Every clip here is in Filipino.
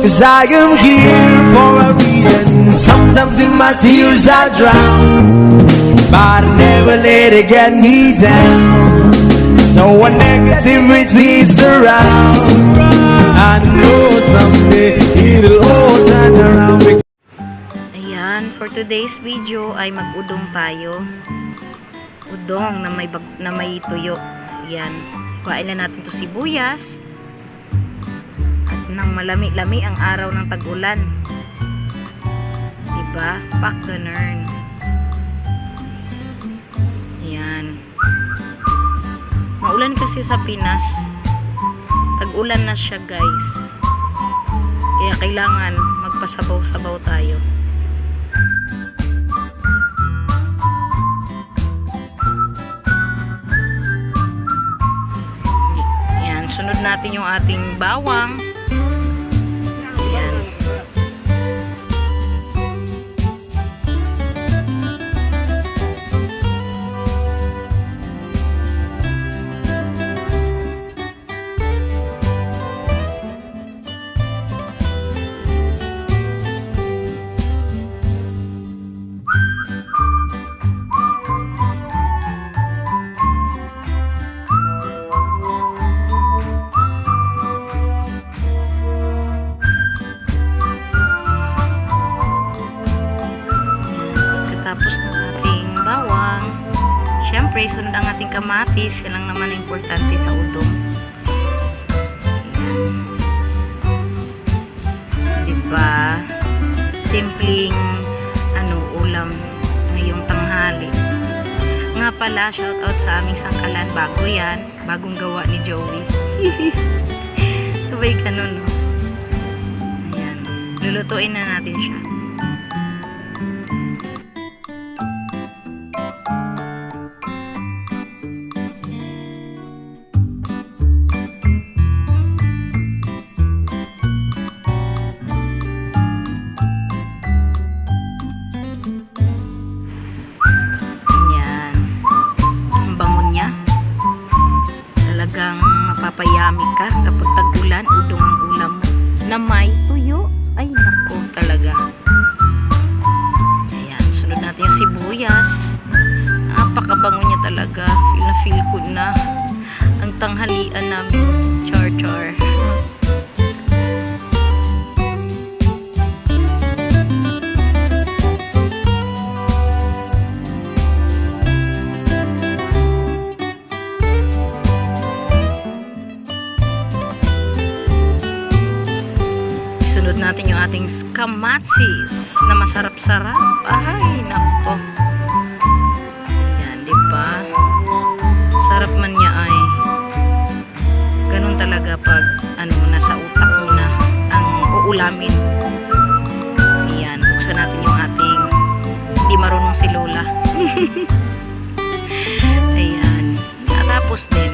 'Cause I am here for a reason. Sometimes in my tears I drown, but I never let it get me down. So when negativity is around, I know someday it'll all turn around. Ayan, for today's video ay mag-udong tayo. Udong na may tuyo. Ayan, kuhain na natin to sibuyas. At nang malami-lami ang araw ng tag-ulan. Diba? Pak ganun. Ayan. Maulan kasi sa Pinas. Tag-ulan na siya, guys. Kaya kailangan magpasabaw-sabaw tayo. Ayan, sunod natin yung ating bawang. Ayan. Tapos ng ating bawang, syempre sunod ang ating kamatis. Yan lang naman ang importante sa udong. Diba? Simpleng ulam ngayong tanghali. Nga pala, shout out sa aming sangkalan. Bago yan, bagong gawa ni Joey. Sabay ganun, no? Ayan, lulutuin na natin siya. Talagang mapapayami ka kapag tag-ulan, udong ang ulam mo na may tuyo. Ay nako talaga. Ayan, sunod natin yung sibuyas. Napakabango niya talaga. Feel na feel ko na ang tanghalian namin. Char char. Sunod natin yung ating kamatis na masarap-sarap. Ay, nako. Ayan, diba? Sarap man niya ay. Ganun talaga pag nasa utak mo na ang uulamin. Ayan, buksan natin yung ating hindi marunong si Lola. Ayan. Tapos din.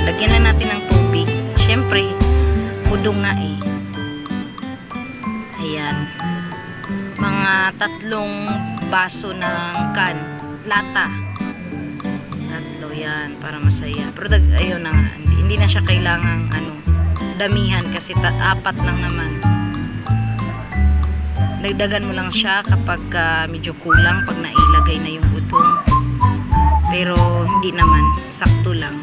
Lagyan na natin ng tubig. Siyempre, udong nga eh. Ayan. Mga 3 baso ng lata. 3 yan, para masaya. Pero ayun na nga, hindi na siya kailangang damihan kasi 4 lang naman. Dagdagan mo lang siya kapag medyo kulang pag nailagay na yung udong. Pero hindi naman, sakto lang.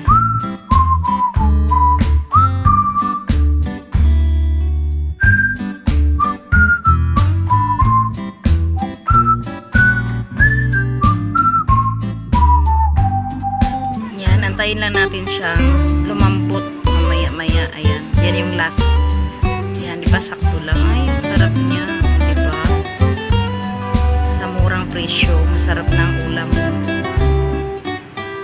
Antayin lang natin siyang lumambot maya-maya. Ayan. Yan yung last. Ayan. Diba? Sakto lang. Ay, ang sarap niya. Diba? Sa murang presyo, masarap na ang ulam.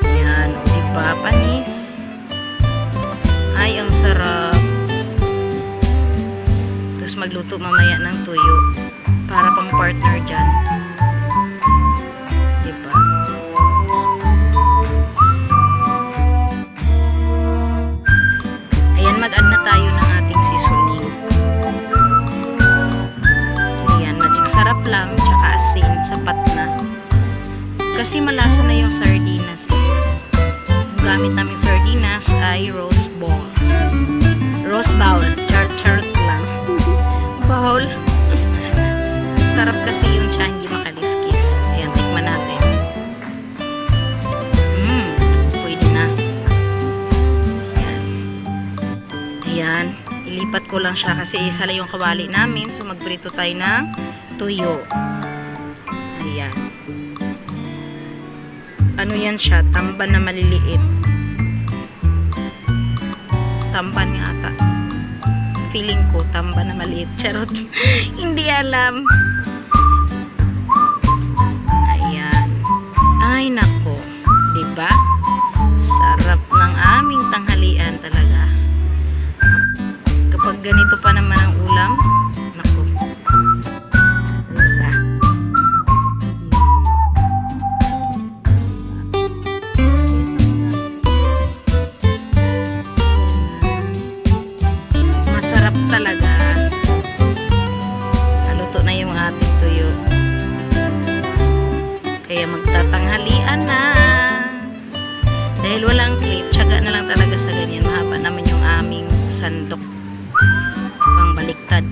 Ayan. Diba? Panis. Ay, ang sarap. Tapos magluto mamaya ng tuyo. Para pang partner dyan. Diba? mag-add na tayo ng ating seasoning. Kasi malasa na yung sardinas. Yung gamit namin sardinas ay rose bowl. Rose bowl. Char-char lang. Bowl. Sarap kasi yung siya, hindi makaliskis. Ayan, tikman natin. Pwede na. Ayan. Ayan. Ilipat ko lang siya kasi isa lang yung kawali namin. So, magprito tayo ng tuyo. Ayan. Ano yan siya? Tamban na maliliit. Tamban nga ata. Feeling ko, tamban na maliit. Charot. Hindi alam. Ayan. Ay, nako. Diba? Sarap ng aming tanghalian talaga. Kapag ganito pa naman ang ulam, nako. Diba? Masarap talaga. Naluto na yung ating tuyo. Kaya magtatanghalian na. Dahil walang clip, tiyaga na lang talaga sa ganyan. Mahaba naman yung aming sandok. Pangbaliktad.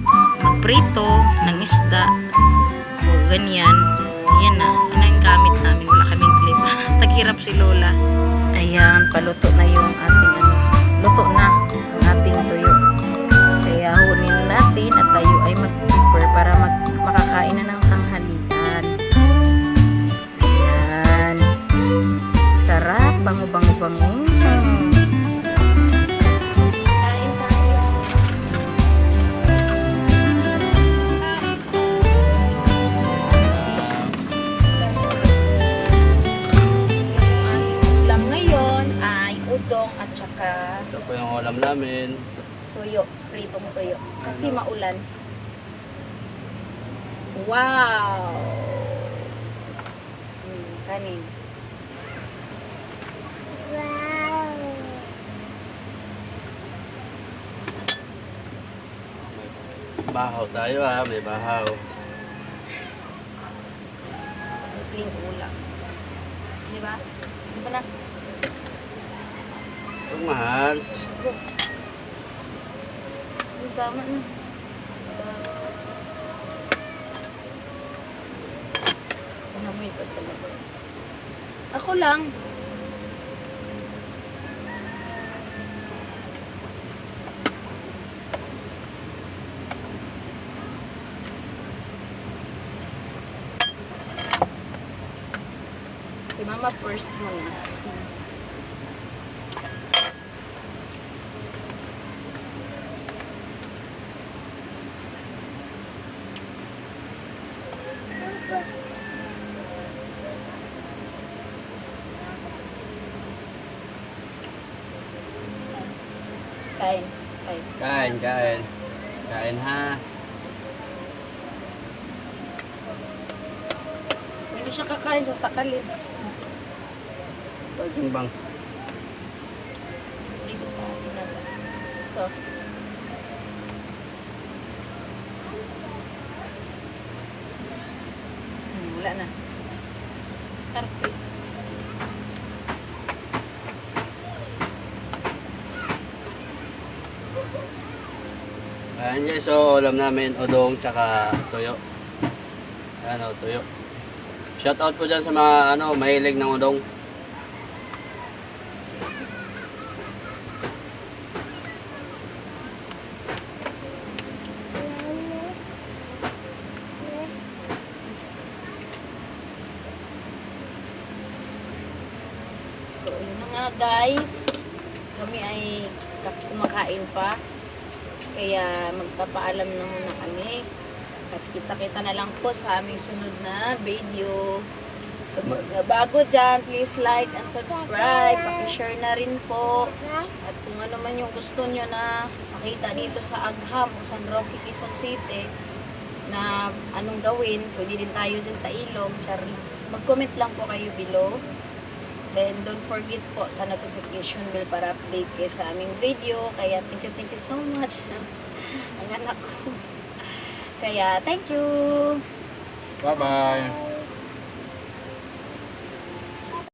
Magprito ng isda. O ganyan. Yan na. Yan ang gamit namin. Wala kaming clip. Taghirap si Lola. Ayan, paluto na yung ating ano. Luto na ang ating tuyo. Kaya hunin natin at tayo ay mag-prepare para makakain na ng tanghalian. Ayan. Sarap. Bango-bango-bango. Kain tayo. Ulam ngayon ay udong at saka Ito po yung ulam namin. tuyo, pritong tuyo. Kasi maulan. Wow! Kanin. Bahaw tayo may bahaw. Simpleng ulam. Di ba? Di ba na? Huwag mahal. Di tama na. Namoy pa talaga. Ako lang. Si Mama first muna. Kain. Kain. Kain, kain. Kain ha. Hindi siya kakain sa sakalin. Pwedeng bang? Dito sa atin na. Ito. Wala na. Karpe. Ayan guys, so ulam namin udong tsaka tuyo. Ayan o, tuyo. Shout out po dyan sa mga mahilig ng udong. So, yun na nga guys. Kami ay kumakain pa. Kaya magpapaalam na muna kami. At kita-kita na lang po sa aming sunod na video. So, bago dyan, please like and subscribe. Paki-share na rin po. At kung ano man yung gusto nyo na makita dito sa Agham o San Roque, Quezon City, na anong gawin, pwede din tayo dyan sa ilog. Mag-comment lang po kayo below. Then, don't forget po sa notification bell para update kayo sa aming video. Kaya, thank you so much. Ang anak ko. Kaya, thank you! Bye-bye!